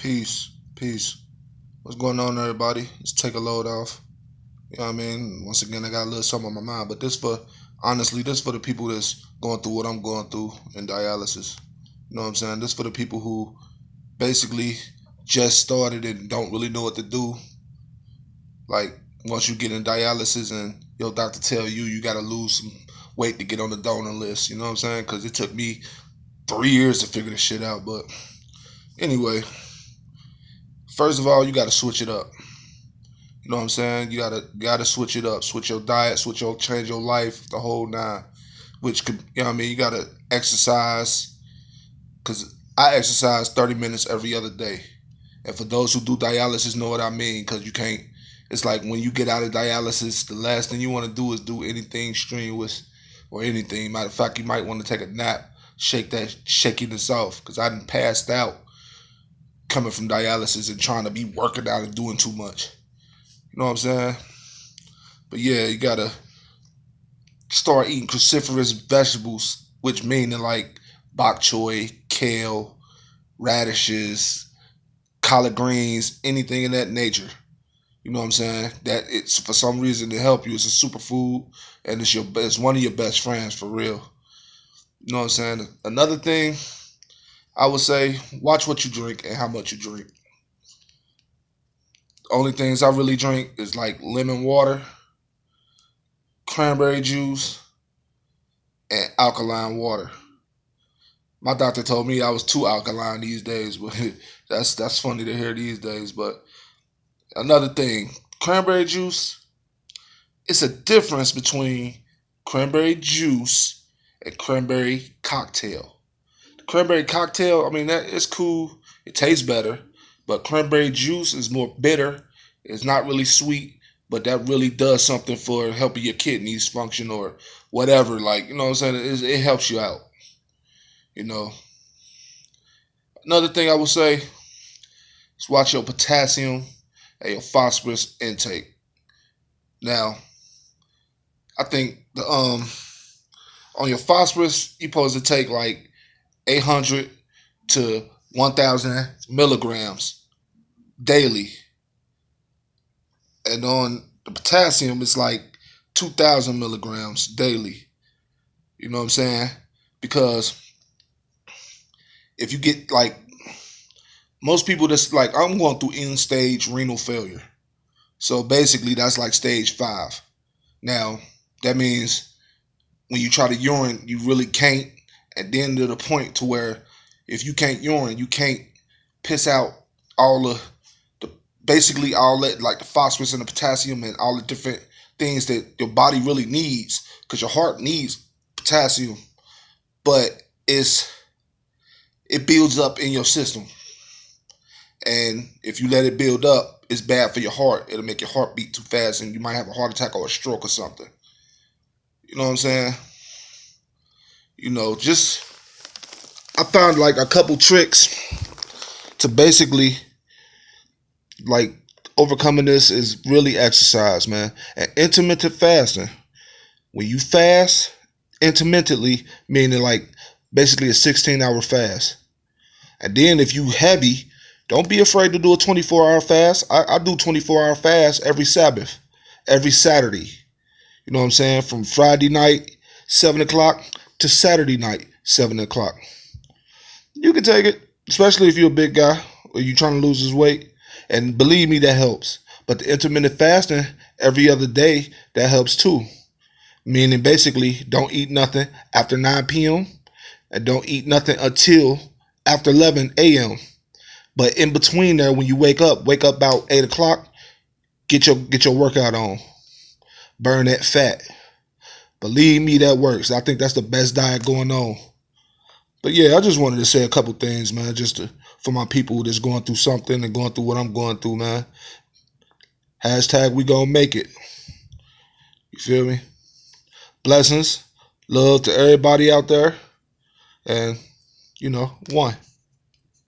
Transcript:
Peace, peace. What's going on, everybody? It's Taka Loadoff. You know what I mean? Once again, I got a little something on my mind, but this for the people that's going through what I'm going through in dialysis. You know what I'm saying? This for the people who basically just started and don't really know what to do. Like, once you get in dialysis and your doctor tell you got to lose some weight to get on the donor list. You know what I'm saying? Because it took me 3 years to figure this shit out. But anyway, first of all, you got to switch it up. You know what I'm saying? You gotta switch it up. Switch your diet, change your life, the whole nine. Which could, you know what I mean? You gotta exercise, cause I exercise 30 minutes every other day. And for those who do dialysis know what I mean, cause you can't. It's like when you get out of dialysis, the last thing you want to do is do anything strenuous or anything. Matter of fact, you might want to take a nap, shaking this off, cause I done passed out coming from dialysis and trying to be working out and doing too much. You know what I'm saying? But yeah, you gotta start eating cruciferous vegetables, which meaning like bok choy, kale, radishes, collard greens, anything in that nature. You know what I'm saying? That it's for some reason to help you. It's a superfood, and it's one of your best friends for real. You know what I'm saying? Another thing I would say, watch what you drink and how much you drink. Only things I really drink is like lemon water, cranberry juice, and alkaline water. My doctor told me I was too alkaline these days, but that's funny to hear these days. But another thing, cranberry juice, it's a difference between cranberry juice and cranberry cocktail. The cranberry cocktail, I mean, that it's cool. It tastes better. But cranberry juice is more bitter. It's not really sweet, but that really does something for helping your kidneys function or whatever. Like, you know what I'm saying? It helps you out. You know. Another thing I would say is watch your potassium and your phosphorus intake. Now, I think the on your phosphorus, you're supposed to take like 800 to 1,000 milligrams daily. And on the potassium, it's like 2,000 milligrams daily. You know what I'm saying? Because if you get like, most people that's like, I'm going through end stage renal failure. So basically, that's like stage 5. Now, that means when you try to urine, you really can't. And then to the point to where if you can't urine, you can't piss out all the basically all that, like the phosphorus and the potassium and all the different things that your body really needs, because your heart needs potassium, but it builds up in your system. And if you let it build up, it's bad for your heart. It'll make your heart beat too fast and you might have a heart attack or a stroke or something. You know what I'm saying? You know, I found like a couple tricks to basically like overcoming this is really exercise, man. And intermittent fasting. When you fast intermittently, meaning like basically a 16-hour fast. And then if you heavy, don't be afraid to do a 24-hour fast. I do 24-hour fast every Sabbath, every Saturday. You know what I'm saying? From Friday night, 7 o'clock to Saturday night, 7 o'clock. You can take it, especially if you're a big guy or you're trying to lose his weight. And believe me, that helps. But the intermittent fasting every other day, that helps too. Meaning basically don't eat nothing after 9 p.m. and don't eat nothing until after 11 a.m. But in between there, when you wake up about 8 o'clock, get your workout on. Burn that fat. Believe me, that works. I think that's the best diet going on. But yeah, I just wanted to say a couple things, man, for my people that's going through something and going through what I'm going through, man. Hashtag we gonna make it. You feel me? Blessings. Love to everybody out there. And, one.